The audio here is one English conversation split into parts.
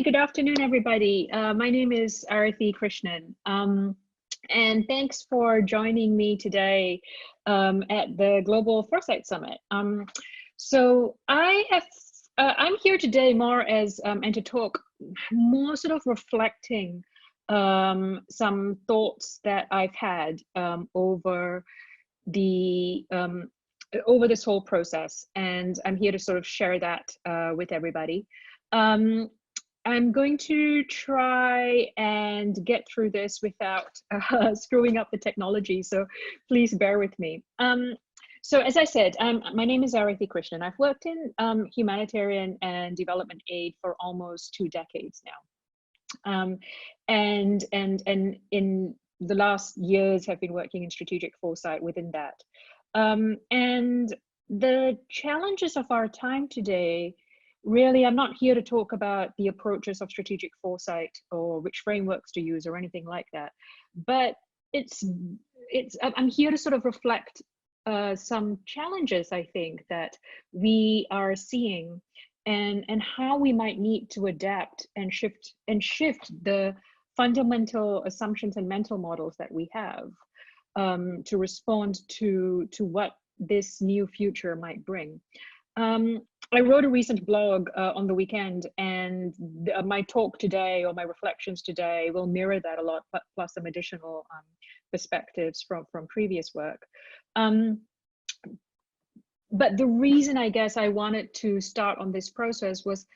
good afternoon, everybody. My name is Aarathi Krishnan, and thanks for joining me today at the Global Foresight Summit. So I'm here today more as, and to talk more sort of reflecting some thoughts that I've had over this whole process, and I'm here to sort of share that with everybody. I'm going to try and get through this without screwing up the technology, so please bear with me. So as I said, my name is Aarathi Krishnan. I've worked in humanitarian and development aid for almost 2 decades now. And in the last years have been working in strategic foresight within that. And the challenges of our time today, really, I'm not here to talk about the approaches of strategic foresight or which frameworks to use or anything like that, but I'm here to sort of reflect some challenges, I think, that we are seeing and how we might need to adapt and shift the fundamental assumptions and mental models that we have to respond to what this new future might bring. I wrote a recent blog on the weekend, and my talk today, or my reflections today, will mirror that a lot, plus some additional perspectives from previous work. But the reason I guess I wanted to start on this process was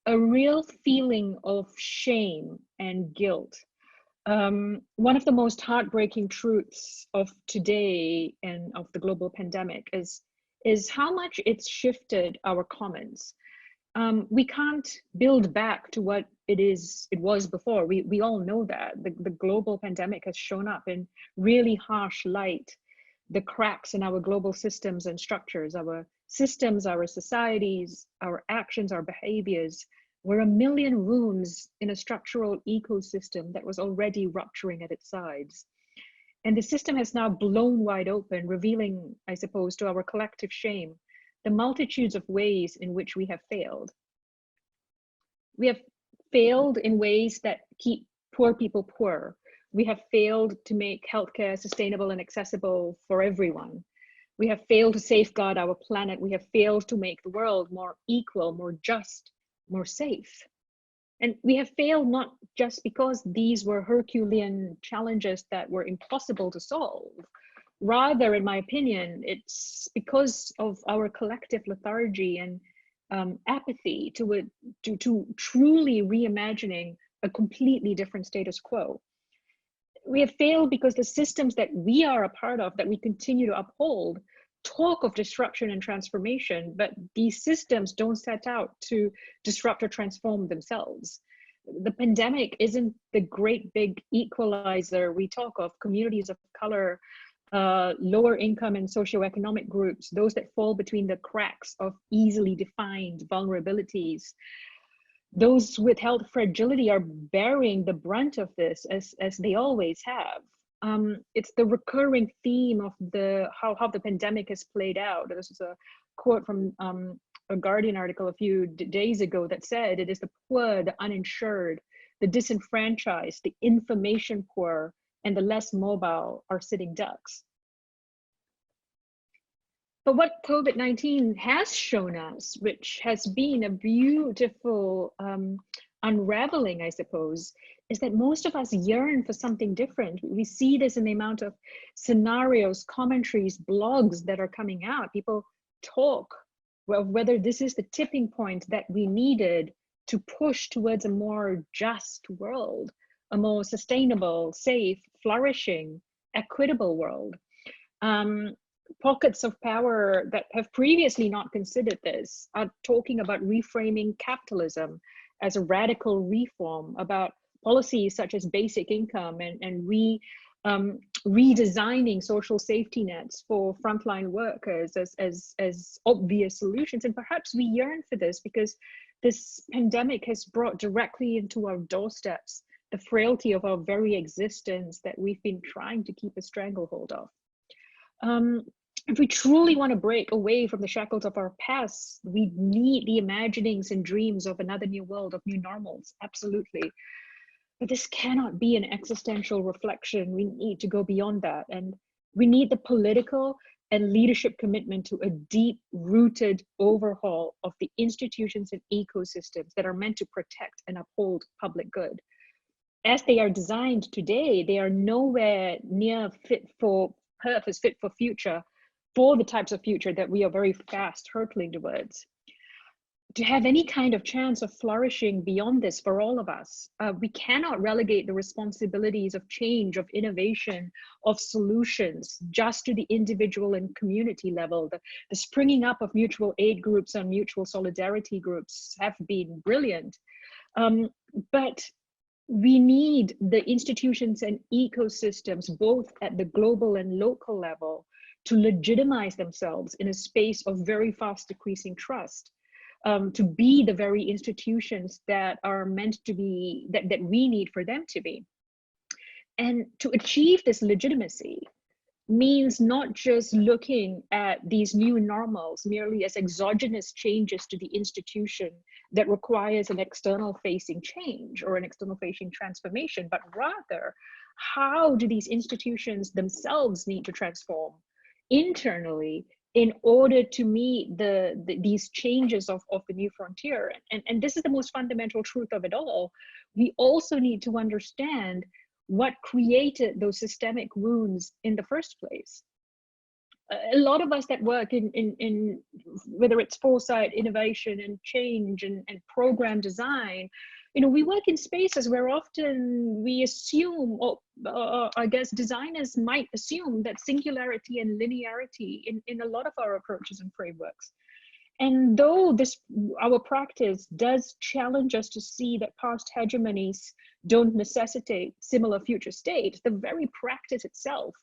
a real feeling of shame and guilt. One of the most heartbreaking truths of today and of the global pandemic is how much it's shifted our commons. We can't build back to what it was before. We all know that. The global pandemic has shown up in really harsh light, the cracks in our global systems and structures, our systems, our societies, our actions, our behaviors. We're a million wounds in a structural ecosystem that was already rupturing at its sides. And the system has now blown wide open, revealing, I suppose, to our collective shame, the multitudes of ways in which we have failed. We have failed in ways that keep poor people poor. We have failed to make healthcare sustainable and accessible for everyone. We have failed to safeguard our planet. We have failed to make the world more equal, more just, more safe. And we have failed not just because these were Herculean challenges that were impossible to solve. Rather, in my opinion, it's because of our collective lethargy and apathy to truly reimagining a completely different status quo. We have failed because the systems that we are a part of, that we continue to uphold, talk of disruption and transformation, but these systems don't set out to disrupt or transform themselves. The pandemic isn't the great big equalizer we talk of. Communities of color, lower income and socioeconomic groups, those that fall between the cracks of easily defined vulnerabilities, those with health fragility are bearing the brunt of this as they always have. It's the recurring theme of how the pandemic has played out. This is a quote from a Guardian article a few days ago that said, it is the poor, the uninsured, the disenfranchised, the information poor, and the less mobile are sitting ducks. But what COVID-19 has shown us, which has been a beautiful unraveling, I suppose, is that most of us yearn for something different. We see this in the amount of scenarios, commentaries, blogs that are coming out. People talk of whether this is the tipping point that we needed to push towards a more just world, a more sustainable, safe, flourishing, equitable world. Pockets of power that have previously not considered this are talking about reframing capitalism as a radical reform, about policies such as basic income and redesigning social safety nets for frontline workers as obvious solutions. And perhaps we yearn for this because this pandemic has brought directly into our doorsteps the frailty of our very existence that we've been trying to keep a stranglehold of. If we truly want to break away from the shackles of our past, we need the imaginings and dreams of another new world, of new normals, absolutely. But this cannot be an existential reflection. We need to go beyond that. And we need the political and leadership commitment to a deep-rooted overhaul of the institutions and ecosystems that are meant to protect and uphold public good. As they are designed today, they are nowhere near fit for purpose, fit for future, for the types of future that we are very fast hurtling towards. To have any kind of chance of flourishing beyond this for all of us, we cannot relegate the responsibilities of change, of innovation, of solutions just to the individual and community level. The springing up of mutual aid groups and mutual solidarity groups have been brilliant, but we need the institutions and ecosystems, both at the global and local level, to legitimize themselves in a space of very fast decreasing trust, to be the very institutions that are meant to be, that we need for them to be. And to achieve this legitimacy means not just looking at these new normals merely as exogenous changes to the institution that requires an external facing change or an external facing transformation, but rather, how do these institutions themselves need to transform internally in order to meet these changes of the new frontier? And this is the most fundamental truth of it all. We also need to understand what created those systemic wounds in the first place. A lot of us that work in whether it's foresight, innovation, and change, and program design, we work in spaces where often we assume, or I guess designers might assume, that singularity and linearity in a lot of our approaches and frameworks. And though our practice does challenge us to see that past hegemonies don't necessitate similar future states, the very practice itself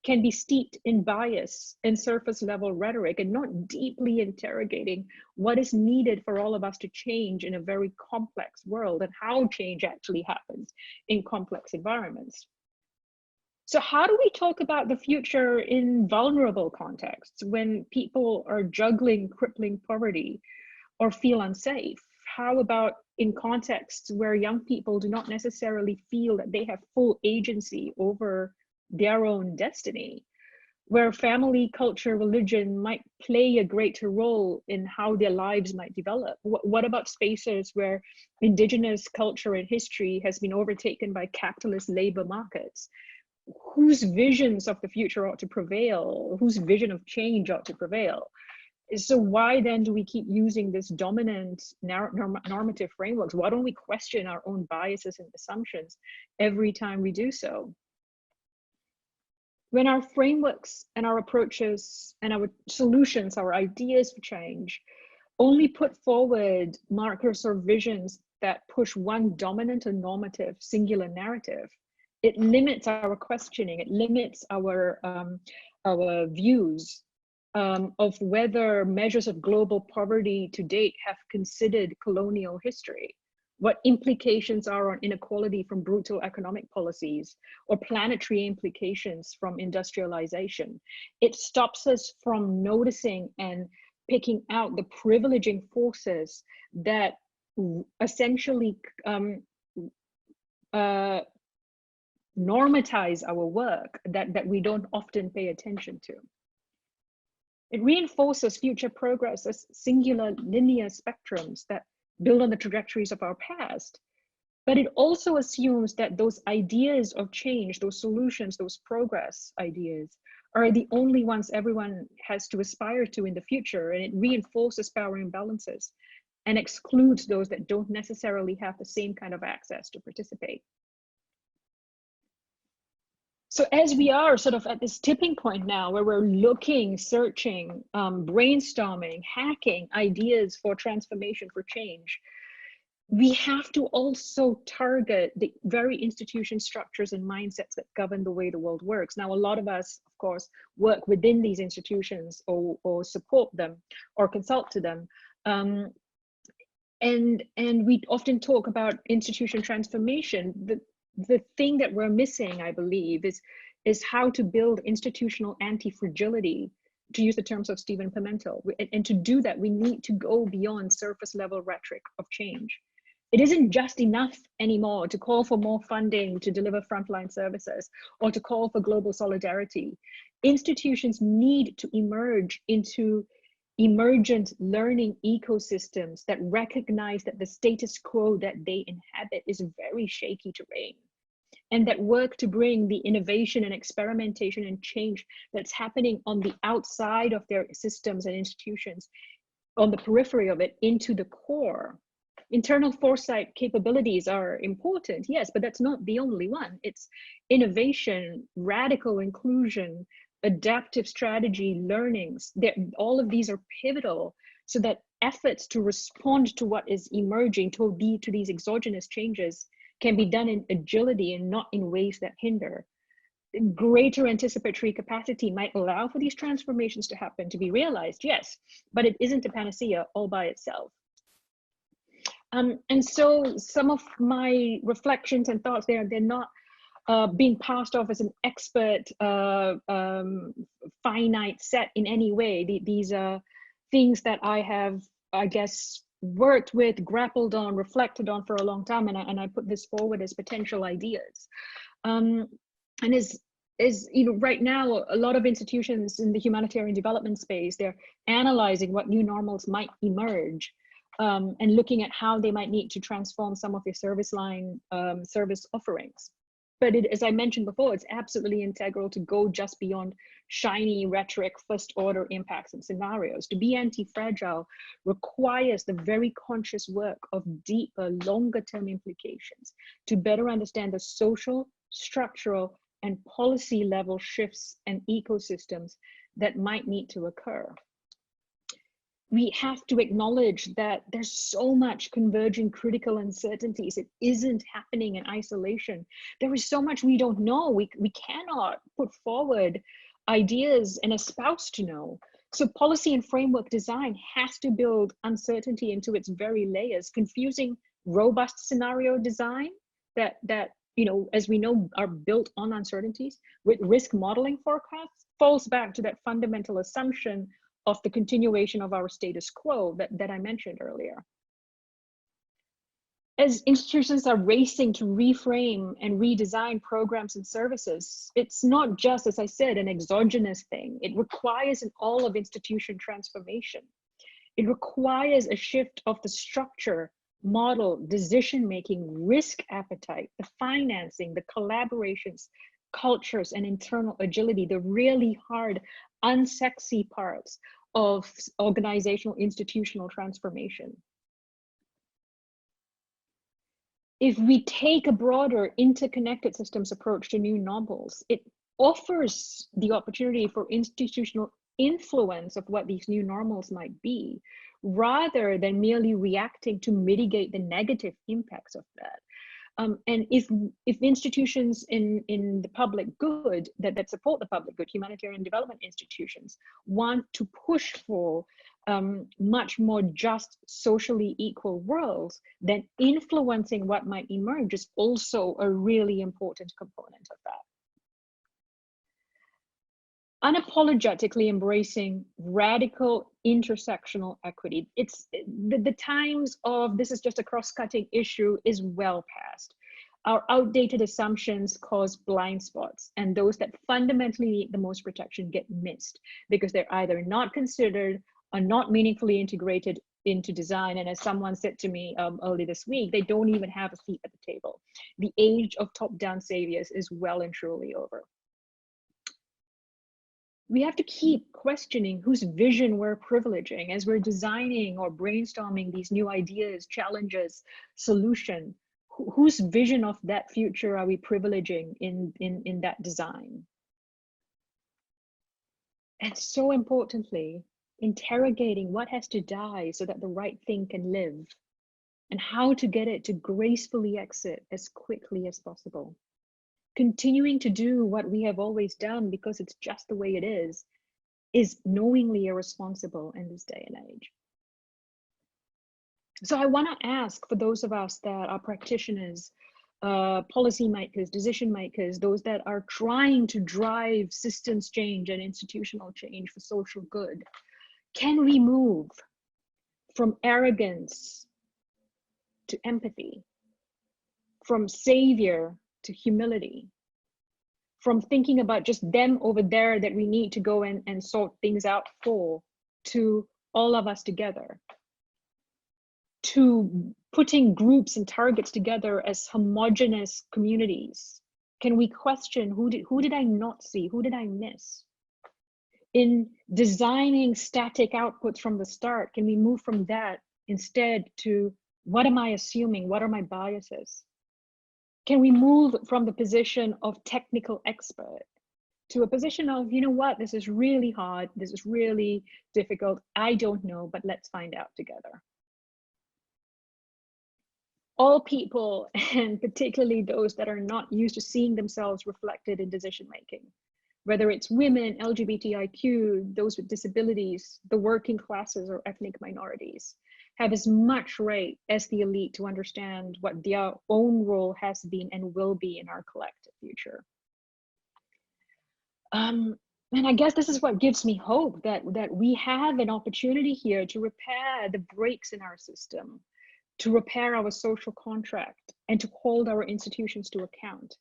can be steeped in bias and surface level rhetoric and not deeply interrogating what is needed for all of us to change in a very complex world and how change actually happens in complex environments. So how do we talk about the future in vulnerable contexts when people are juggling crippling poverty or feel unsafe? How about in contexts where young people do not necessarily feel that they have full agency over their own destiny, where family, culture, religion might play a greater role in how their lives might develop? What about spaces where indigenous culture and history has been overtaken by capitalist labor markets? Whose visions of the future ought to prevail? Whose vision of change ought to prevail? So why then do we keep using this dominant normative frameworks? Why don't we question our own biases and assumptions every time we do so? When our frameworks and our approaches and our solutions, our ideas for change, only put forward markers or visions that push one dominant and normative singular narrative, it limits our questioning, it limits our views of whether measures of global poverty to date have considered colonial history, what implications are on inequality from brutal economic policies, or planetary implications from industrialization. It stops us from noticing and picking out the privileging forces that essentially normatize our work that we don't often pay attention to. It reinforces future progress as singular linear spectrums that build on the trajectories of our past. But it also assumes that those ideas of change, those solutions, those progress ideas are the only ones everyone has to aspire to in the future. And it reinforces power imbalances and excludes those that don't necessarily have the same kind of access to participate. So as we are sort of at this tipping point now where we're looking, searching, brainstorming, hacking ideas for transformation, for change, we have to also target the very institution structures and mindsets that govern the way the world works. Now, a lot of us, of course, work within these institutions or support them or consult to them. And we often talk about institution transformation. The thing that we're missing, I believe, is how to build institutional antifragility to use the terms of Stephen Pimentel. And to do that, we need to go beyond surface level rhetoric of change. It isn't just enough anymore to call for more funding to deliver frontline services or to call for global solidarity. Institutions need to emerge into emergent learning ecosystems that recognize that the status quo that they inhabit is very shaky terrain, and that work to bring the innovation and experimentation and change that's happening on the outside of their systems and institutions, on the periphery of it, into the core. Internal foresight capabilities are important, yes, but that's not the only one. It's innovation, radical inclusion, adaptive strategy, learnings. All of these are pivotal so that efforts to respond to what is emerging, to these exogenous changes, can be done in agility and not in ways that hinder. Greater anticipatory capacity might allow for these transformations to happen, to be realized, yes, but it isn't a panacea all by itself. And so some of my reflections and thoughts they're not being passed off as an expert finite set in any way. These are things that I have, I guess, worked with, grappled on, reflected on for a long time, and I put this forward as potential ideas. And is you know, right now, a lot of institutions in the humanitarian development space, they're analyzing what new normals might emerge. And looking at how they might need to transform some of their service line service offerings. But as I mentioned before, it's absolutely integral to go just beyond shiny rhetoric, first order impacts and scenarios. To be anti-fragile requires the very conscious work of deeper, longer term implications to better understand the social, structural, and policy level shifts and ecosystems that might need to occur. We have to acknowledge that there's so much converging critical uncertainties. It isn't happening in isolation. There is so much we don't know. We cannot put forward ideas and espouse to know. So policy and framework design has to build uncertainty into its very layers. Confusing robust scenario design that you know, as we know, are built on uncertainties with risk modeling forecasts falls back to that fundamental assumption of the continuation of our status quo that I mentioned earlier. As institutions are racing to reframe and redesign programs and services, it's not just, as I said, an exogenous thing. It requires an all of institution transformation. It requires a shift of the structure, model, decision-making, risk appetite, the financing, the collaborations, cultures, and internal agility, the really hard, unsexy parts of organizational institutional transformation. If we take a broader interconnected systems approach to new normals, it offers the opportunity for institutional influence of what these new normals might be, rather than merely reacting to mitigate the negative impacts of that. And if institutions in the public good that support the public good, humanitarian development institutions, want to push for much more just, socially equal worlds, then influencing what might emerge is also a really important component of that. Unapologetically embracing radical intersectional equity. It's the times of this is just a cross-cutting issue is well past. Our outdated assumptions cause blind spots, and those that fundamentally need the most protection get missed because they're either not considered or not meaningfully integrated into design. And as someone said to me early this week, they don't even have a seat at the table. The age of top-down saviors is well and truly over. We have to keep questioning whose vision we're privileging as we're designing or brainstorming these new ideas, challenges, solution. Whose vision of that future are we privileging in that design? And so importantly, interrogating what has to die so that the right thing can live, and how to get it to gracefully exit as quickly as possible. Continuing to do what we have always done because it's just the way it is knowingly irresponsible in this day and age. So I want to ask for those of us that are practitioners policymakers, decision makers, those that are trying to drive systems change and institutional change for social good, can we move from arrogance to empathy, from savior to humility, from thinking about just them over there that we need to go and sort things out for, to all of us together, to putting groups and targets together as homogeneous communities? Can we question who did I not see? Who did I miss? In designing static outputs from the start, can we move from that instead to what am I assuming? What are my biases? Can we move from the position of technical expert to a position of, you know what, this is really hard, this is really difficult, I don't know, but let's find out together. All people, and particularly those that are not used to seeing themselves reflected in decision making, whether it's women, LGBTIQ, those with disabilities, the working classes, or ethnic minorities, have as much right as the elite to understand what their own role has been and will be in our collective future. And I guess this is what gives me hope, that we have an opportunity here to repair the breaks in our system, to repair our social contract, and to hold our institutions to account.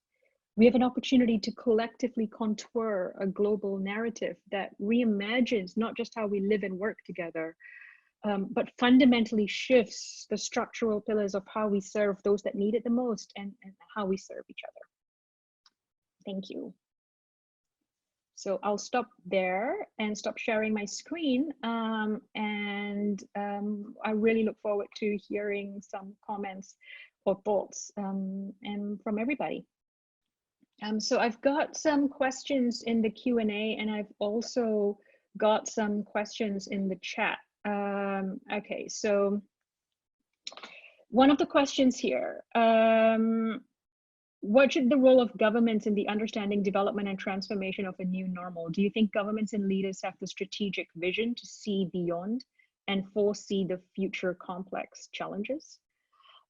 We have an opportunity to collectively contour a global narrative that reimagines not just how we live and work together, but fundamentally shifts the structural pillars of how we serve those that need it the most, and how we serve each other. Thank you. So I'll stop there and stop sharing my screen. I really look forward to hearing some comments or thoughts and from everybody. So I've got some questions in the Q&A, and I've also got some questions in the chat. Okay, so one of the questions here, what should the role of governments in the understanding, development, and transformation of a new normal? Do you think governments and leaders have the strategic vision to see beyond and foresee the future complex challenges?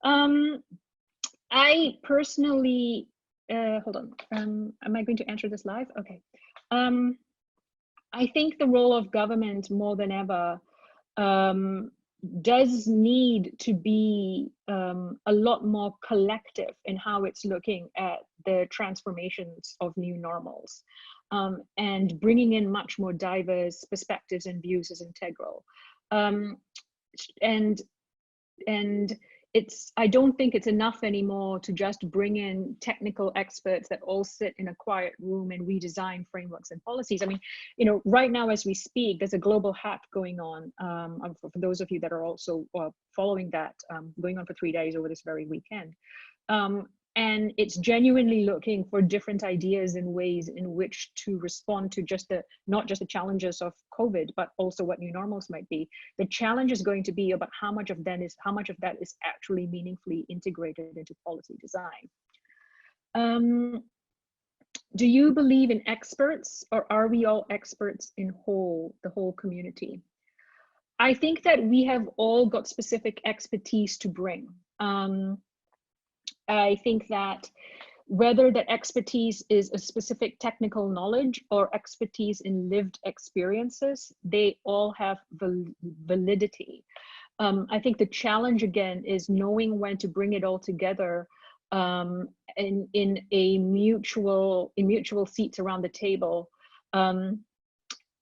I personally, hold on, am I going to answer this live? Okay. I think the role of government more than ever does need to be a lot more collective in how it's looking at the transformations of new normals, and bringing in much more diverse perspectives and views is integral. And I don't think it's enough anymore to just bring in technical experts that all sit in a quiet room and redesign frameworks and policies. I mean, you know, right now as we speak, there's a global hack going on. For those of you that are also following that, going on for 3 days over this very weekend. And it's genuinely looking for different ideas and ways in which to respond to not just the challenges of COVID, but also what new normals might be. The challenge is going to be about how much of that is actually meaningfully integrated into policy design. Do you believe in experts, or are we all experts in the whole community? I think that we have all got specific expertise to bring. I think that whether that expertise is a specific technical knowledge or expertise in lived experiences, they all have validity. I think the challenge again is knowing when to bring it all together in mutual seats around the table,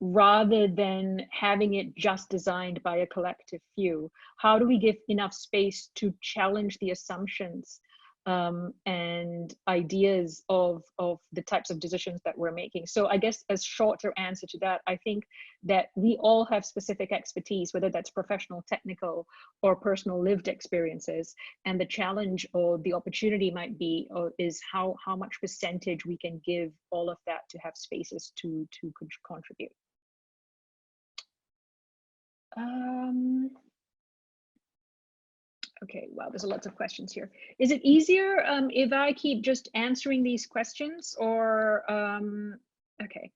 rather than having it just designed by a collective few. How do we give enough space to challenge the assumptions and ideas of the types of decisions that we're making? So I guess a shorter answer to that, I think that we all have specific expertise, whether that's professional, technical, or personal lived experiences. And the challenge or the opportunity might be, is how much percentage we can give all of that to have spaces to contribute. Okay, wow, there's lots of questions here. Is it easier if I keep just answering these questions, or, okay.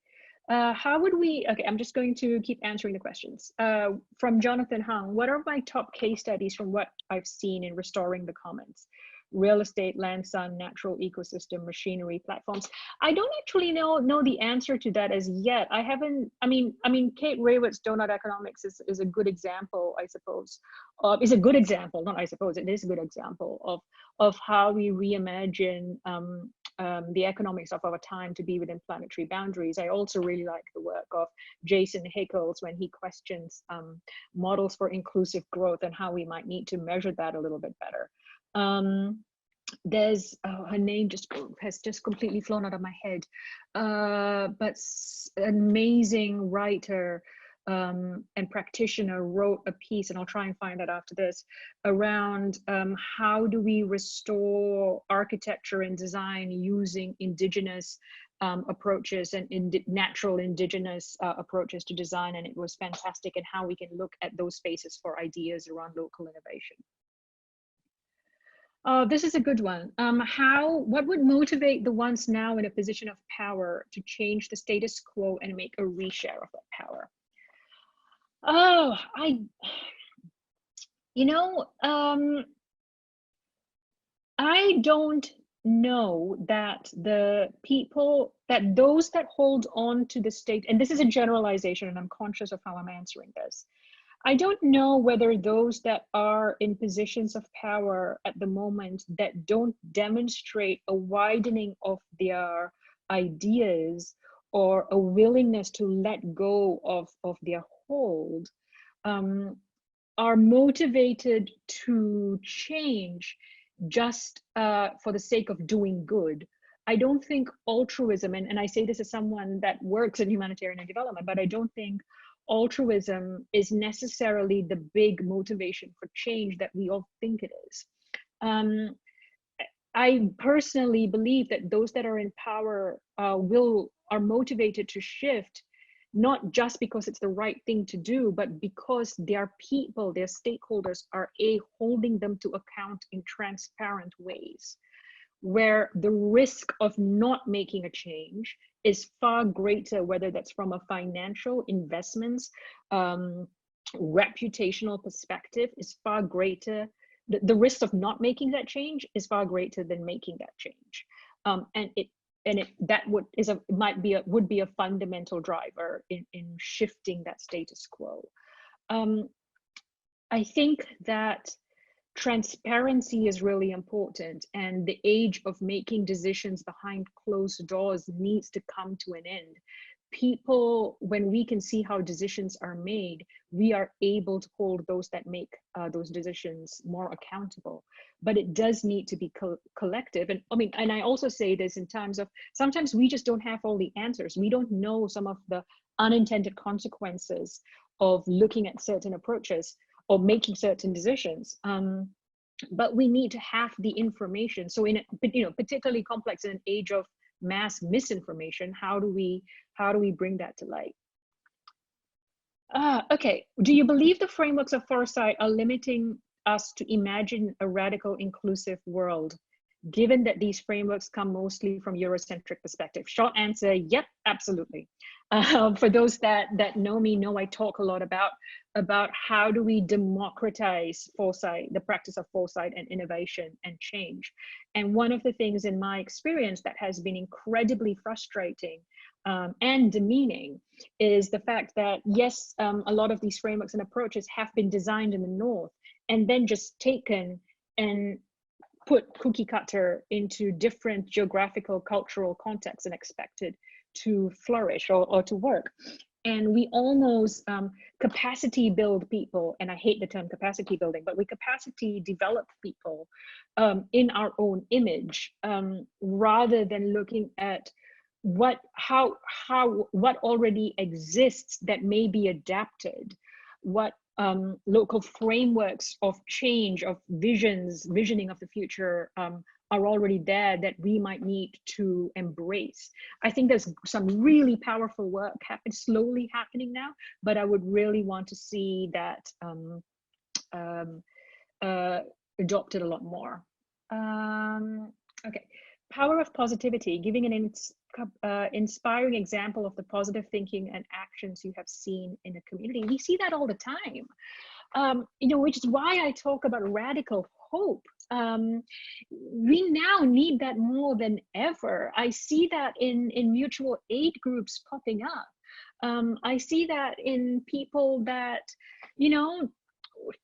How would we, okay, I'm just going to keep answering the questions. From Jonathan Hung, what are my top case studies from what I've seen in restoring the commons? real estate, land, sun, natural ecosystem, machinery, platforms. I don't actually know the answer to that as yet. I haven't. I mean, Kate Raworth's donut economics is a good example, I suppose. Is a good example, not I suppose. It is a good example of how we reimagine the economics of our time to be within planetary boundaries. I also really like the work of Jason Hickles when he questions models for inclusive growth and how we might need to measure that a little bit better. There's her name has just completely flown out of my head, but an amazing writer and practitioner wrote a piece, and I'll try and find that after this, around how do we restore architecture and design using indigenous approaches and natural indigenous approaches to design, and it was fantastic, and how we can look at those spaces for ideas around local innovation. This is a good one. What would motivate the ones now in a position of power to change the status quo and make a reshare of that power? Oh, I don't know that those that hold on to the state, and this is a generalization and I'm conscious of how I'm answering this. I don't know whether those that are in positions of power at the moment that don't demonstrate a widening of their ideas or a willingness to let go of their hold are motivated to change just for the sake of doing good. I don't think altruism, and I say this as someone that works in humanitarian and development, but I don't think altruism is necessarily the big motivation for change that we all think it is. I personally believe that those that are in power are motivated to shift, not just because it's the right thing to do, but because their people, their stakeholders are holding them to account in transparent ways, where the risk of not making a change is far greater, whether that's from a financial, investments, reputational perspective, is far greater. The risk of not making that change is far greater than making that change. Would be a fundamental driver in shifting that status quo. I think that transparency is really important, and the age of making decisions behind closed doors needs to come to an end. People, when we can see how decisions are made, we are able to hold those that make those decisions more accountable. But it does need to be collective. And I also say this in terms of, sometimes we just don't have all the answers. We don't know some of the unintended consequences of looking at certain approaches or making certain decisions. But we need to have the information. So particularly complex in an age of mass misinformation, how do we bring that to light? Okay, do you believe the frameworks of foresight are limiting us to imagine a radical inclusive world, given that these frameworks come mostly from Eurocentric perspective? Short answer, yep, absolutely. For those that know me, know I talk a lot about how do we democratize foresight, the practice of foresight and innovation and change. And one of the things in my experience that has been incredibly frustrating and demeaning is the fact that, yes, a lot of these frameworks and approaches have been designed in the North and then just taken and put cookie cutter into different geographical, cultural contexts and expected to flourish or to work. And we almost capacity build people, and I hate the term capacity building, but we capacity develop people in our own image, rather than looking at what already exists that may be adapted, what local frameworks of change, of visioning of the future are already there that we might need to embrace. I think there's some really powerful work slowly happening now, but I would really want to see that adopted a lot more. Okay, power of positivity, giving an inspiring example of the positive thinking and actions you have seen in a community. We see that all the time, which is why I talk about radical hope. We now need that more than ever. I see that in mutual aid groups popping up. I see that in people that, you know,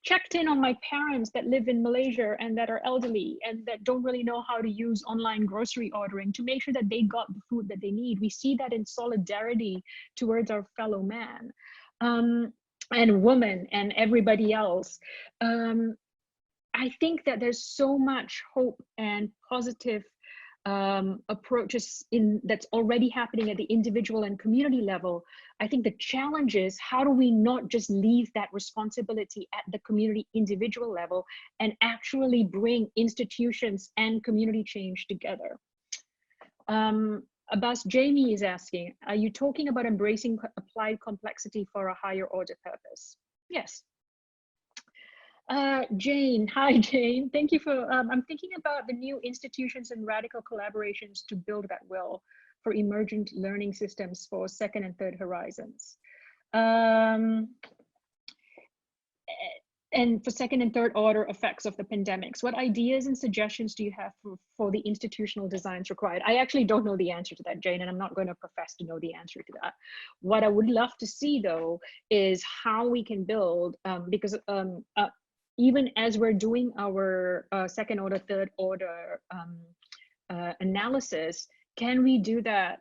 checked in on my parents that live in Malaysia and that are elderly and that don't really know how to use online grocery ordering to make sure that they got the food that they need. We see that in solidarity towards our fellow man and woman and everybody else. I think that there's so much hope and positive approaches that's already happening at the individual and community level. I think the challenge is, how do we not just leave that responsibility at the community individual level and actually bring institutions and community change together? Abbas Jamie is asking, are you talking about embracing applied complexity for a higher order purpose? Yes. Jane, hi Jane, thank you for, I'm thinking about the new institutions and radical collaborations to build that will for emergent learning systems for second and third horizons. And for second and third order effects of the pandemics. What ideas and suggestions do you have for the institutional designs required? I actually don't know the answer to that, Jane, and I'm not going to profess to know the answer to that. What I would love to see though is how we can build, because even as we're doing our second order, third order analysis, can we do that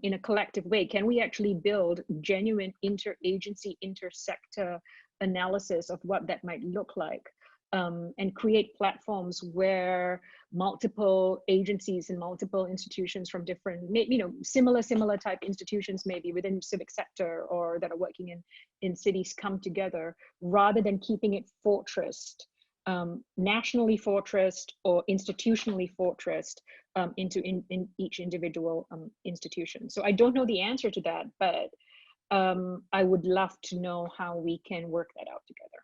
in a collective way? Can we actually build genuine interagency, intersector analysis of what that might look like, and create platforms where multiple agencies and multiple institutions from different, you know, similar type institutions maybe within civic sector or that are working in cities come together, rather than keeping it fortressed, nationally fortressed or institutionally fortressed into each individual institution. So I don't know the answer to that, but I would love to know how we can work that out together.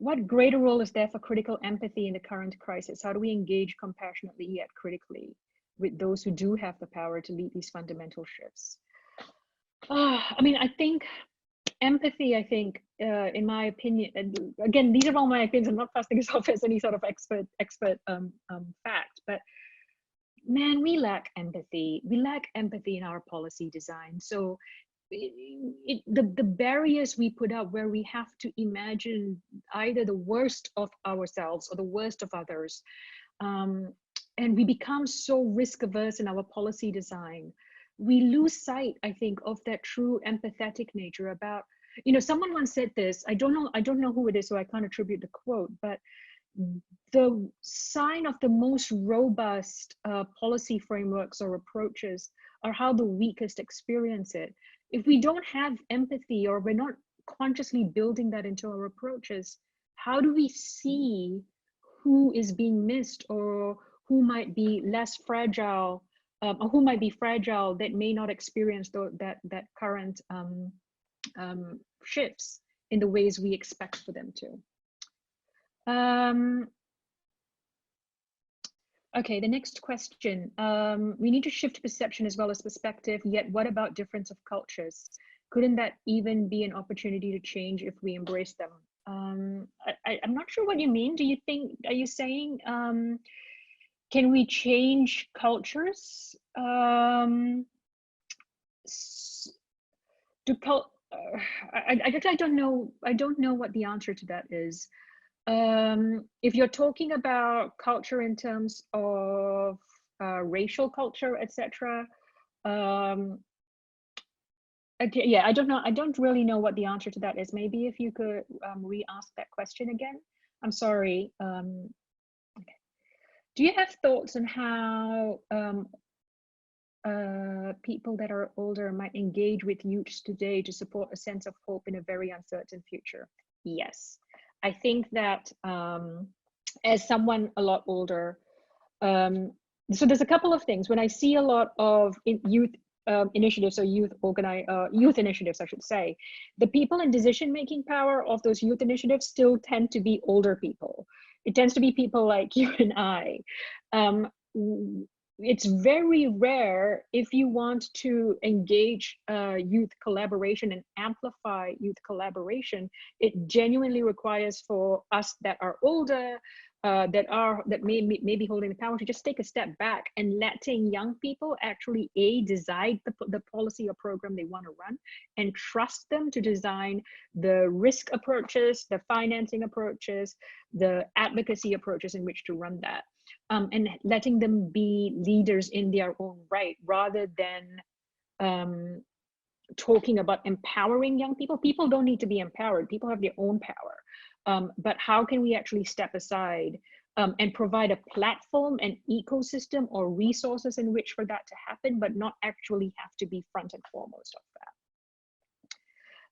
What greater role is there for critical empathy in the current crisis? How do we engage compassionately yet critically with those who do have the power to lead these fundamental shifts? I mean, I think empathy, in my opinion, and again, these are all my opinions, I'm not passing this off as any sort of expert fact, but man, we lack empathy. We lack empathy in our policy design. So the barriers we put up, where we have to imagine either the worst of ourselves or the worst of others, and we become so risk averse in our policy design, we lose sight, I think, of that true empathetic nature. About, you know, someone once said this, I don't know who it is, so I can't attribute the quote, but the sign of the most robust policy frameworks or approaches are how the weakest experience it. If we don't have empathy, or we're not consciously building that into our approaches, how do we see who is being missed, or who might be less fragile, or who might be fragile that may not experience that current shifts in the ways we expect for them to? Okay, the next question. We need to shift perception as well as perspective, yet what about difference of cultures? Couldn't that even be an opportunity to change if we embrace them? I'm not sure what you mean. Do you think, are you saying, can we change cultures? I don't know what the answer to that is. If you're talking about culture in terms of racial culture, etc., yeah, I don't know. I don't really know what the answer to that is. Maybe if you could re-ask that question again. I'm sorry. Okay. Do you have thoughts on how people that are older might engage with youths today to support a sense of hope in a very uncertain future? Yes. I think that as someone a lot older, so there's a couple of things. When I see a lot of youth initiatives or youth initiatives, I should say, the people in decision-making power of those youth initiatives still tend to be older people. It tends to be people like you and I. it's very rare if you want to engage youth collaboration and amplify youth collaboration. It genuinely requires for us that are older, that may be holding the power, to just take a step back and letting young people actually decide the policy or program they want to run, and trust them to design the risk approaches, the financing approaches, the advocacy approaches in which to run that. And letting them be leaders in their own right, rather than talking about empowering young people. People don't need to be empowered. People have their own power. But how can we actually step aside and provide a platform, an ecosystem, or resources in which for that to happen, but not actually have to be front and foremost of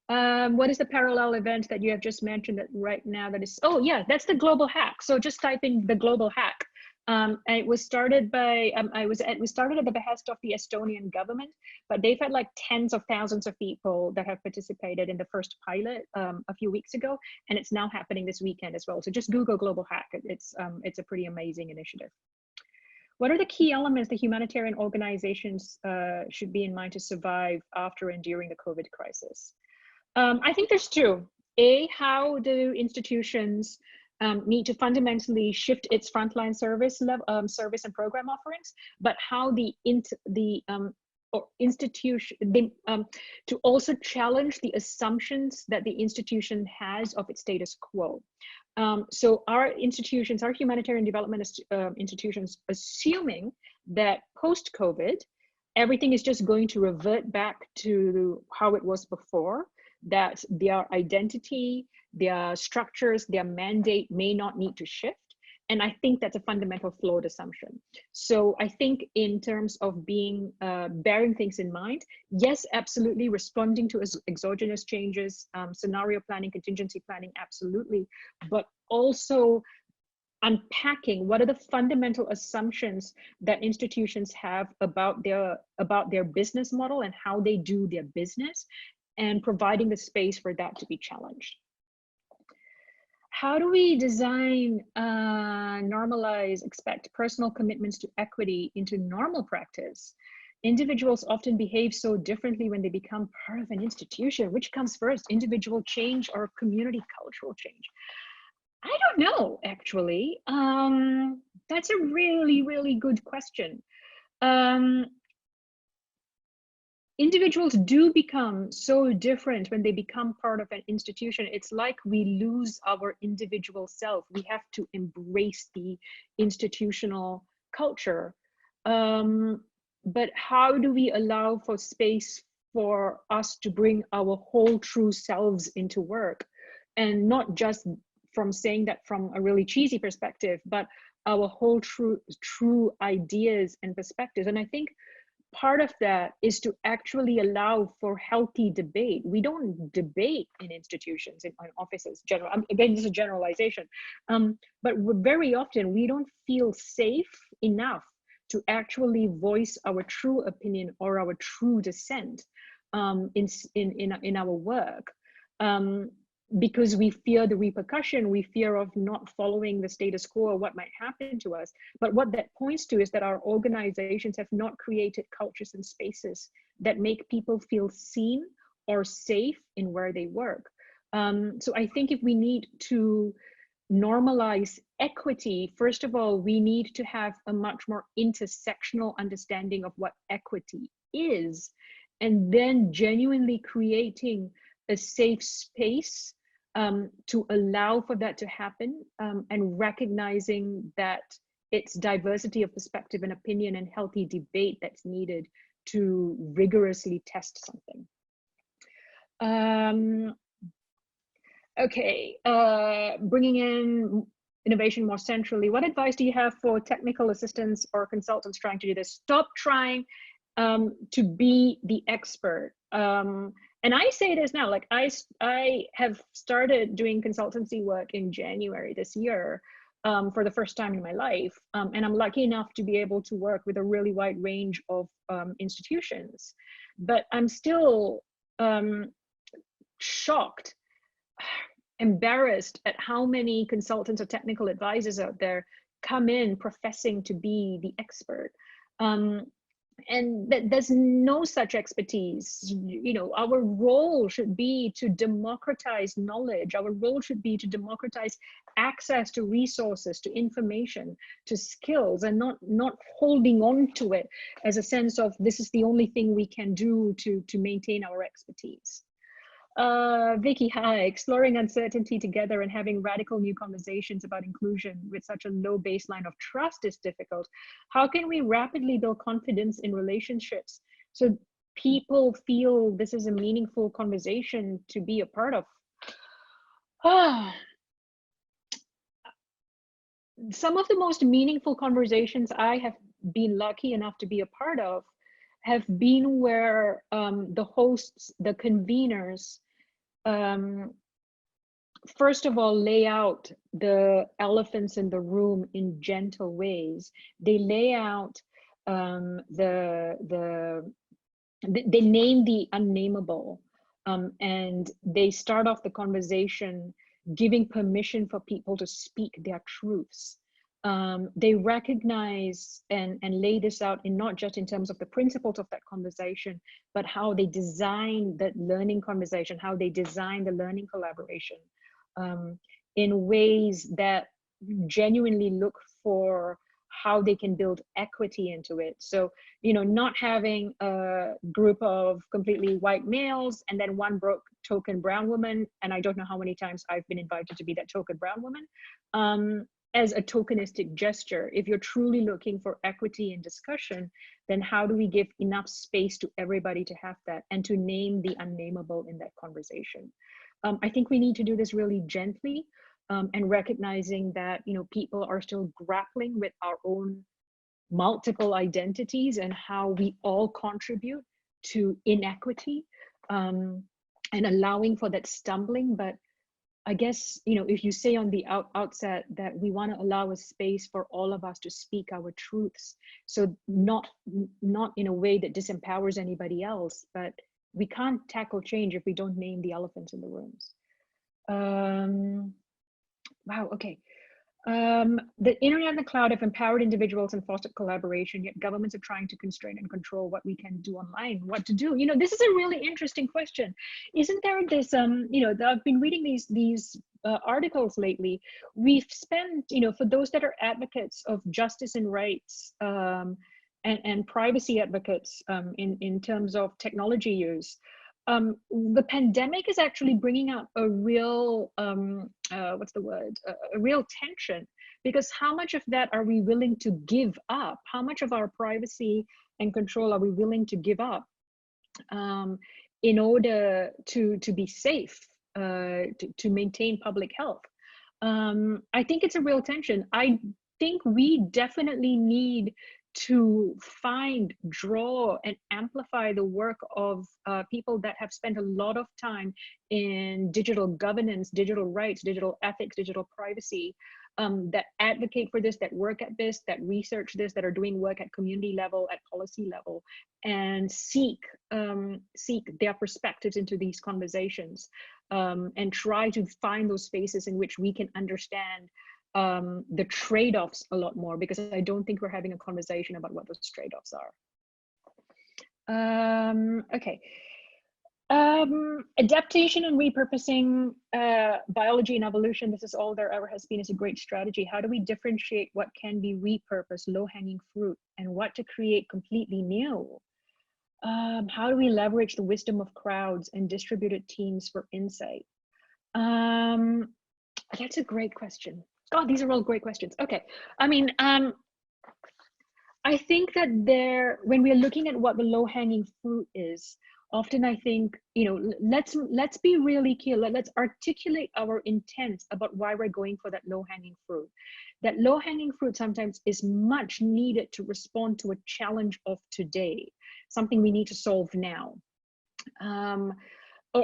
that? What is the parallel event that you have just mentioned that right now that is, oh yeah, that's the global hack. So just type in the global hack. And it was started by, it was started at the behest of the Estonian government, but they've had like tens of thousands of people that have participated in the first pilot a few weeks ago, and it's now happening this weekend as well. So just Google Global Hack. It's a pretty amazing initiative. What are the key elements that humanitarian organizations should be in mind to survive after and during the COVID crisis? I think there's two. How do institutions need to fundamentally shift its frontline service and program offerings, but how the institution to also challenge the assumptions that the institution has of its status quo. So our institutions, our humanitarian development institutions, assuming that post-COVID, everything is just going to revert back to how it was before, that their identity, their structures, their mandate may not need to shift. And I think that's a fundamental flawed assumption. So I think in terms of being, bearing things in mind, yes, absolutely, responding to exogenous changes, scenario planning, contingency planning, absolutely, but also unpacking what are the fundamental assumptions that institutions have about their business model and how they do their business, and providing the space for that to be challenged. How do we design, normalize, expect personal commitments to equity into normal practice? Individuals often behave so differently when they become part of an institution. Which comes first, individual change or community cultural change? I don't know, actually. That's a really, really good question. Individuals do become so different when they become part of an institution. It's like we lose our individual self. We have to embrace the institutional culture. But how do we allow for space for us to bring our whole true selves into work? And not just from saying that from a really cheesy perspective, but our whole true ideas and perspectives. And I think part of that is to actually allow for healthy debate. We don't debate in institutions, in offices, again, this is a generalization, but very often we don't feel safe enough to actually voice our true opinion or our true dissent in our work. Because we fear the repercussion, we fear of not following the status quo, or what might happen to us. But what that points to is that our organizations have not created cultures and spaces that make people feel seen or safe in where they work. So I think if we need to normalize equity, first of all, we need to have a much more intersectional understanding of what equity is, and then genuinely creating a safe space to allow for that to happen, and recognizing that it's diversity of perspective and opinion and healthy debate that's needed to rigorously test something. Okay, bringing in innovation more centrally, what advice do you have for technical assistants or consultants trying to do this? Stop trying to be the expert. And I say this now, like I have started doing consultancy work in January this year for the first time in my life. And I'm lucky enough to be able to work with a really wide range of institutions. But I'm still shocked, embarrassed at how many consultants or technical advisors out there come in professing to be the expert. And there's no such expertise. You know, our role should be to democratize knowledge. Our role should be to democratize access to resources, to information, to skills, and not holding on to it as a sense of this is the only thing we can do to maintain our expertise. Vicky, hi. Exploring uncertainty together and having radical new conversations about inclusion with such a low baseline of trust is difficult. How can we rapidly build confidence in relationships so people feel this is a meaningful conversation to be a part of? Some of the most meaningful conversations I have been lucky enough to be a part of have been where the hosts, the conveners, first of all, lay out the elephants in the room in gentle ways. They lay out they name the unnameable, and they start off the conversation giving permission for people to speak their truths. They recognize and lay this out in not just in terms of the principles of that conversation, but how they design that learning conversation, how they design the learning collaboration in ways that genuinely look for how they can build equity into it. So, you know, not having a group of completely white males and then one broke token brown woman, and I don't know how many times I've been invited to be that token brown woman, as a tokenistic gesture. If you're truly looking for equity in discussion, then how do we give enough space to everybody to have that and to name the unnameable in that conversation? I think we need to do this really gently, and recognizing that, you know, people are still grappling with our own multiple identities and how we all contribute to inequity, and allowing for that stumbling. But I guess, you know, if you say on the outset that we want to allow a space for all of us to speak our truths, so not in a way that disempowers anybody else, but we can't tackle change if we don't name the elephants in the rooms. Wow, okay. The internet and the cloud have empowered individuals and fostered collaboration, yet governments are trying to constrain and control what we can do online, what to do. You know, this is a really interesting question. Isn't there this, you know, I've been reading these articles lately. We've spent, you know, for those that are advocates of justice and rights, and privacy advocates in terms of technology use, the pandemic is actually bringing out a real, what's the word, a real tension, because how much of that are we willing to give up? How much of our privacy and control are we willing to give up in order to be safe, to maintain public health? I think it's a real tension. I think we definitely need to find, draw, and amplify the work of people that have spent a lot of time in digital governance, digital rights, digital ethics, digital privacy, that advocate for this, that work at this, that research this, that are doing work at community level, at policy level, and seek their perspectives into these conversations, and try to find those spaces in which we can understand the trade-offs a lot more, because I don't think we're having a conversation about what those trade-offs are. Okay. Adaptation and repurposing, biology and evolution, this is all there ever has been, is a great strategy. How do we differentiate what can be repurposed, low-hanging fruit, and what to create completely new? How do we leverage the wisdom of crowds and distributed teams for insight? That's a great question. Oh, these are all great questions. Okay, I mean, I think that when we're looking at what the low-hanging fruit is, often I think, you know, let's be really clear. Let's articulate our intent about why we're going for that low-hanging fruit. That low-hanging fruit sometimes is much needed to respond to a challenge of today, something we need to solve now.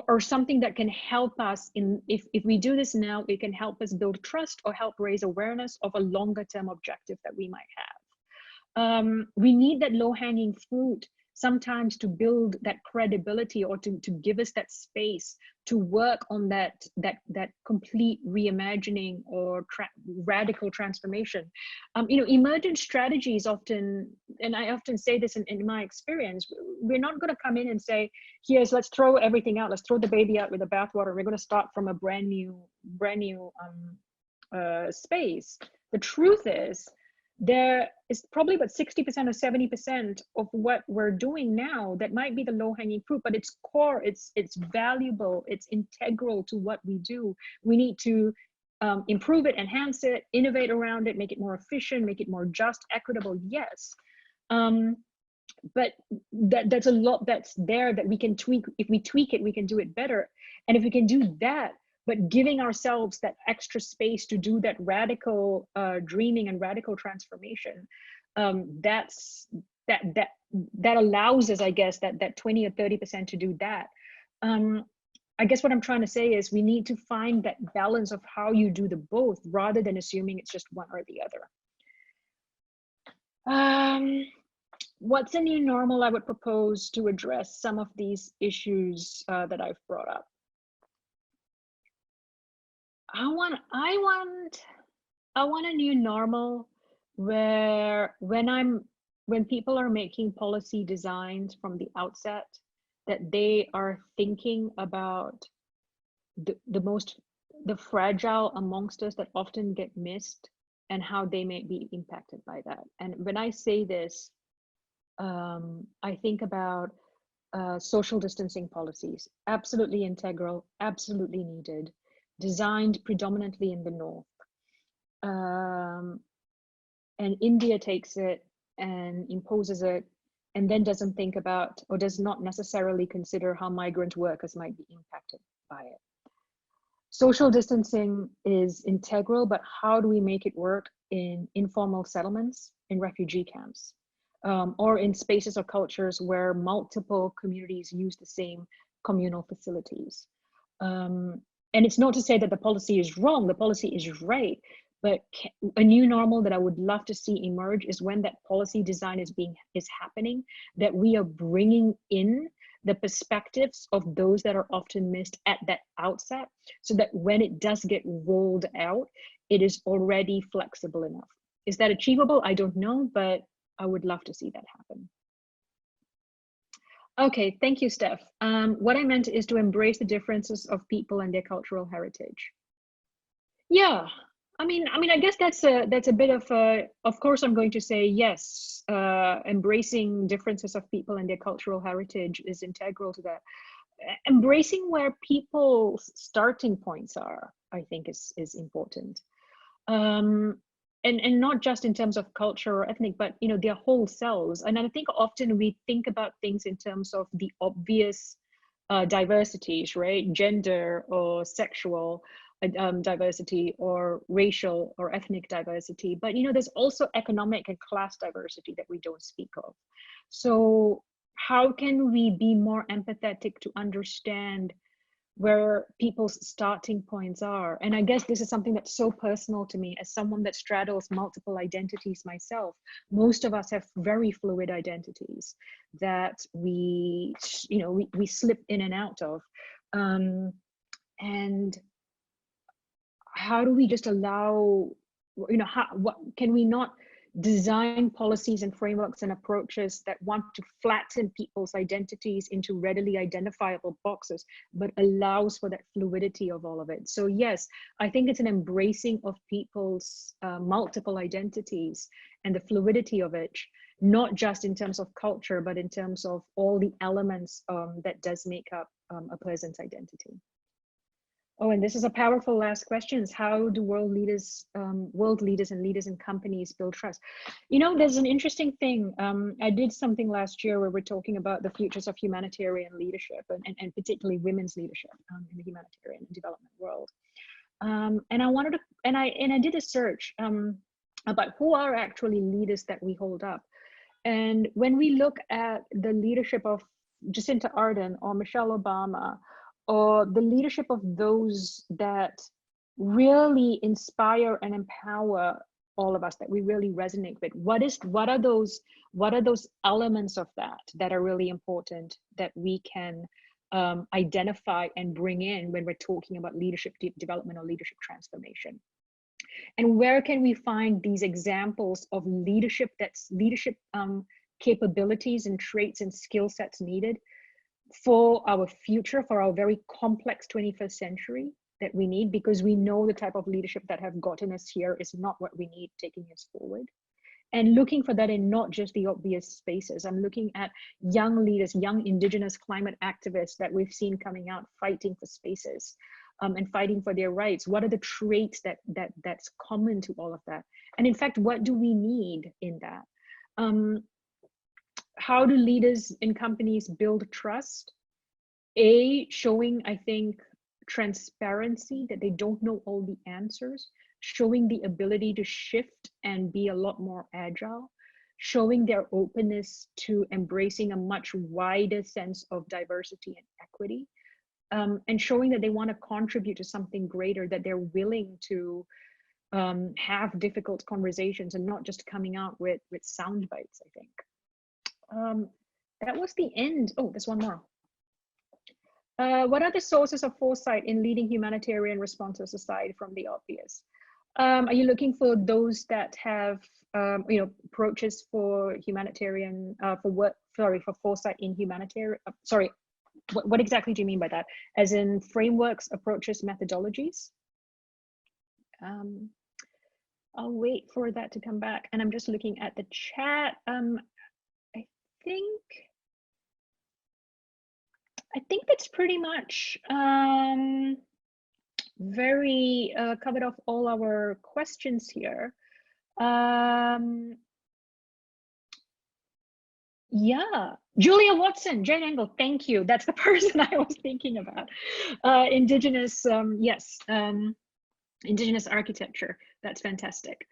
Or something that can help us if we do this now, it can help us build trust or help raise awareness of a longer term objective that we might have. We need that low-hanging fruit sometimes to build that credibility, or to give us that space to work on that complete reimagining or radical transformation. Emergent strategies often, and I often say this in my experience, we're not going to come in and say, let's throw everything out, let's throw the baby out with the bathwater, we're going to start from a brand new space. The truth is, there is probably about 60% or 70% of what we're doing now that might be the low-hanging fruit, but it's core, it's valuable, it's integral to what we do. We need to improve it, enhance it, innovate around it, make it more efficient, make it more just, equitable, yes. But that's a lot that's there that we can tweak. If we tweak it, we can do it better. And if we can do that, but giving ourselves that extra space to do that radical dreaming and radical transformation, that allows us, I guess, that 20 or 30% to do that. I guess what I'm trying to say is we need to find that balance of how you do the both, rather than assuming it's just one or the other. What's a new normal I would propose to address some of these issues that I've brought up? I want a new normal where when people are making policy designs from the outset, that they are thinking about the fragile amongst us that often get missed, and how they may be impacted by that. And when I say this, I think about social distancing policies, absolutely integral, absolutely needed, designed predominantly in the North. And India takes it and imposes it, and then doesn't think about, or does not necessarily consider, how migrant workers might be impacted by it. Social distancing is integral, but how do we make it work in informal settlements, in refugee camps, or in spaces or cultures where multiple communities use the same communal facilities? And it's not to say that the policy is wrong, the policy is right, but a new normal that I would love to see emerge is when that policy design is happening, that we are bringing in the perspectives of those that are often missed at that outset, so that when it does get rolled out, it is already flexible enough. Is that achievable? I don't know, but I would love to see that happen. Okay, thank you, Steph. What I meant is to embrace the differences of people and their cultural heritage. Yeah, I mean, I guess that's a bit of course, I'm going to say yes, embracing differences of people and their cultural heritage is integral to that. Embracing where people's starting points are, I think is important. And not just in terms of culture or ethnic, but their whole selves. And I think often we think about things in terms of the obvious diversities, right? Gender or sexual diversity, or racial or ethnic diversity. But there's also economic and class diversity that we don't speak of. So how can we be more empathetic to understand where people's starting points are? And I guess this is something that's so personal to me as someone that straddles multiple identities myself. Most of us have very fluid identities that we slip in and out of. And how do we just allow, what can we not design policies and frameworks and approaches that want to flatten people's identities into readily identifiable boxes, but allows for that fluidity of all of it? So yes, I think it's an embracing of people's multiple identities and the fluidity of it, not just in terms of culture, but in terms of all the elements that does make up a person's identity. Oh, and this is a powerful last question: is how do world leaders and leaders in companies build trust? There's an interesting thing. I did something last year where we're talking about the futures of humanitarian leadership, and particularly women's leadership in the humanitarian and development world. And I wanted to, and I did a search about who are actually leaders that we hold up. And when we look at the leadership of Jacinta Ardern or Michelle Obama, or the leadership of those that really inspire and empower all of us that we really resonate with? What are those elements of that are really important that we can identify and bring in when we're talking about leadership development or leadership transformation? And where can we find these examples of leadership capabilities and traits and skill sets needed for our future, for our very complex 21st century that we need, because we know the type of leadership that have gotten us here is not what we need taking us forward. And looking for that in not just the obvious spaces. I'm looking at young leaders, young Indigenous climate activists that we've seen coming out fighting for spaces and fighting for their rights. What are the traits that's common to all of that? And in fact, what do we need in that? How do leaders in companies build trust? Showing, I think, transparency, that they don't know all the answers, showing the ability to shift and be a lot more agile, showing their openness to embracing a much wider sense of diversity and equity, and showing that they want to contribute to something greater, that they're willing to have difficult conversations and not just coming out with sound bites, I think. That was the end. Oh, there's one more. What are the sources of foresight in leading humanitarian responses aside from the obvious? Are you looking for those that have, approaches for humanitarian, for foresight in humanitarian, what exactly do you mean by that? As in frameworks, approaches, methodologies? I'll wait for that to come back. And I'm just looking at the chat. I think that's pretty much very covered off all our questions here. Yeah, Julia Watson, Jane Engel, thank you. That's the person I was thinking about. Indigenous, yes, Indigenous architecture. That's fantastic.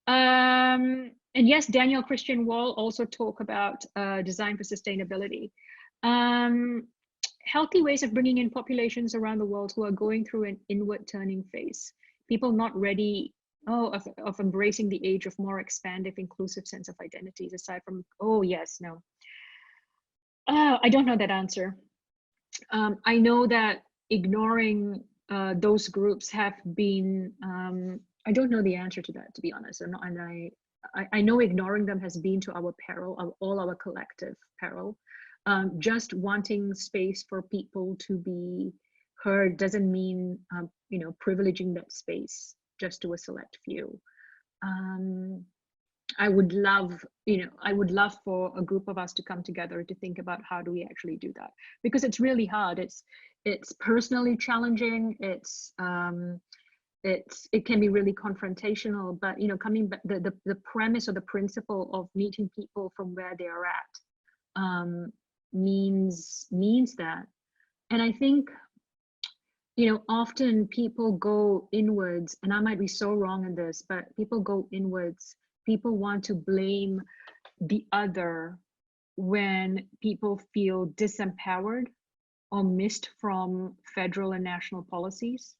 And yes, Daniel Christian Wall also talk about design for sustainability. Healthy ways of bringing in populations around the world who are going through an inward turning phase. People not ready of embracing the age of more expansive, inclusive sense of identities, aside from, oh yes, no. I don't know that answer. I know that ignoring those groups have been, I don't know the answer to that, to be honest. I know ignoring them has been to our peril, all our collective peril. Just wanting space for people to be heard doesn't mean, privileging that space just to a select few. I would love for a group of us to come together to think about how do we actually do that, because it's really hard. It's personally challenging. It can be really confrontational, but coming back, the premise or the principle of meeting people from where they are at means that. And I think often people go inwards, and I might be so wrong in this, but people go inwards. People want to blame the other when people feel disempowered or missed from federal and national policies,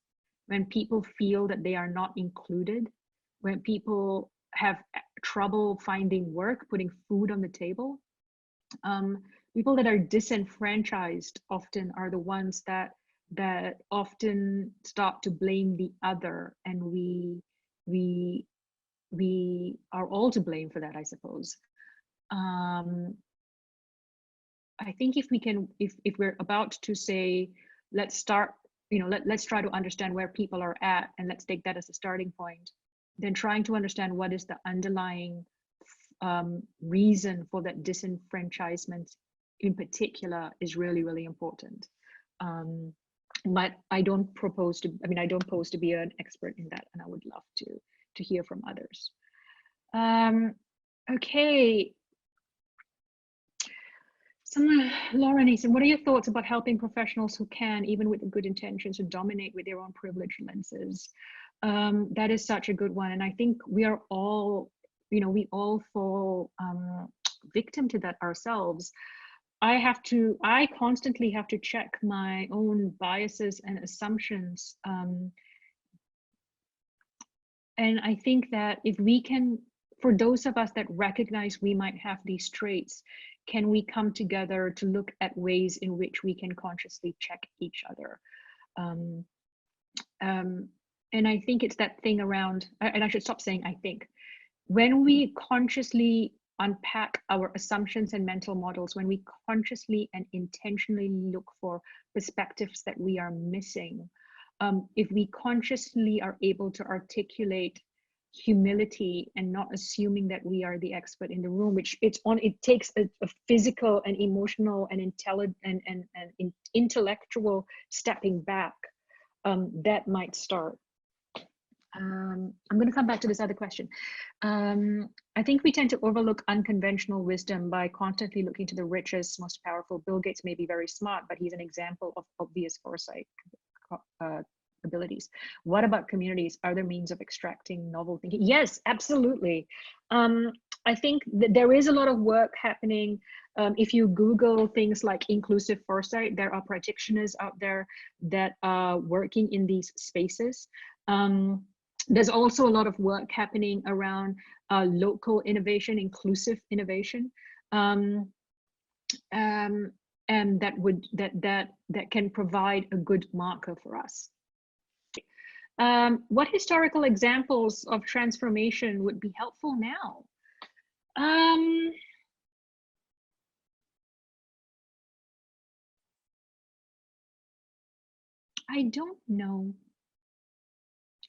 when people feel that they are not included, when people have trouble finding work, putting food on the table. People that are disenfranchised often are the ones that often start to blame the other, and we are all to blame for that, I suppose. I think if we're about to say, let's start, let's try to understand where people are at, and let's take that as a starting point, then trying to understand what is the underlying reason for that disenfranchisement in particular is really, really important. But I don't pose to be an expert in that, and I would love to hear from others. Okay. Lauren Eason, what are your thoughts about helping professionals who can, even with good intentions, to dominate with their own privilege lenses? That is such a good one. And I think we are all, we all fall victim to that ourselves. I constantly have to check my own biases and assumptions. And I think that if we can, for those of us that recognize we might have these traits, can we come together to look at ways in which we can consciously check each other? And I think it's that thing around, and I should stop saying I think, when we consciously unpack our assumptions and mental models, when we consciously and intentionally look for perspectives that we are missing, if we consciously are able to articulate humility and not assuming that we are the expert in the room, which it takes a physical and emotional and intelligent and intellectual stepping back, that might start. I'm going to come back to this other question. I think we tend to overlook unconventional wisdom by constantly looking to the richest, most powerful. Bill Gates may be very smart, but he's an example of obvious foresight abilities. What about communities? Are there means of extracting novel thinking? Yes, absolutely. I think that there is a lot of work happening. If you Google things like inclusive foresight, there are practitioners out there that are working in these spaces. There's also a lot of work happening around local innovation, inclusive innovation, and that can provide a good marker for us. What historical examples of transformation would be helpful now? I don't know.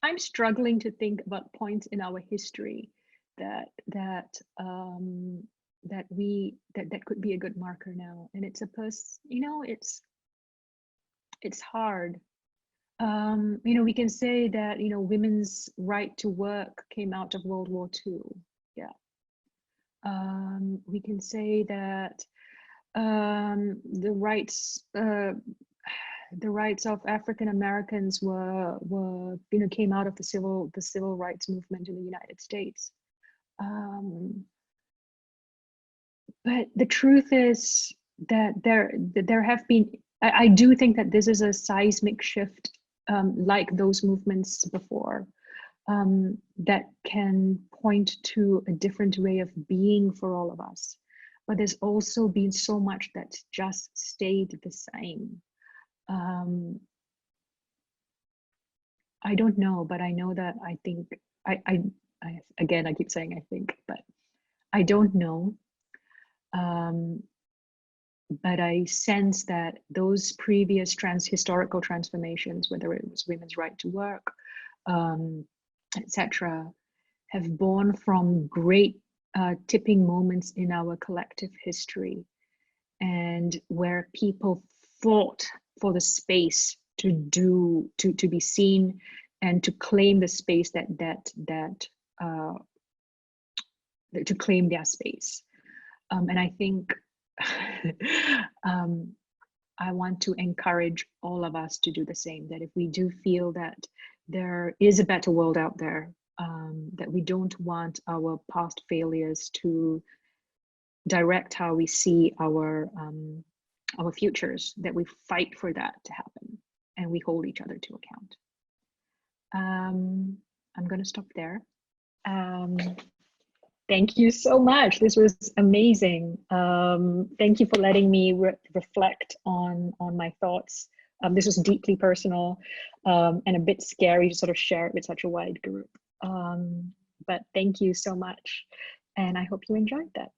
I'm struggling to think about points in our history that could be a good marker now. And it's it's hard. We can say that women's right to work came out of World War II. Yeah. We can say that the rights of African Americans came out of the civil rights movement in the United States. But the truth is that there have been, I do think that this is a seismic shift, like those movements before, that can point to a different way of being for all of us. But there's also been so much that's just stayed the same. I don't know, but I know that I think, again, I keep saying I think, but I don't know. But I sense that those previous historical transformations, whether it was women's right to work, etc., have born from great tipping moments in our collective history, and where people fought for the space to be seen and to claim the space to claim their space. And I think I want to encourage all of us to do the same, that if we do feel that there is a better world out there, that we don't want our past failures to direct how we see our futures, that we fight for that to happen and we hold each other to account. I'm going to stop there. Thank you so much. This was amazing. Thank you for letting me reflect on my thoughts. This was deeply personal and a bit scary to sort of share it with such a wide group. But thank you so much. And I hope you enjoyed that.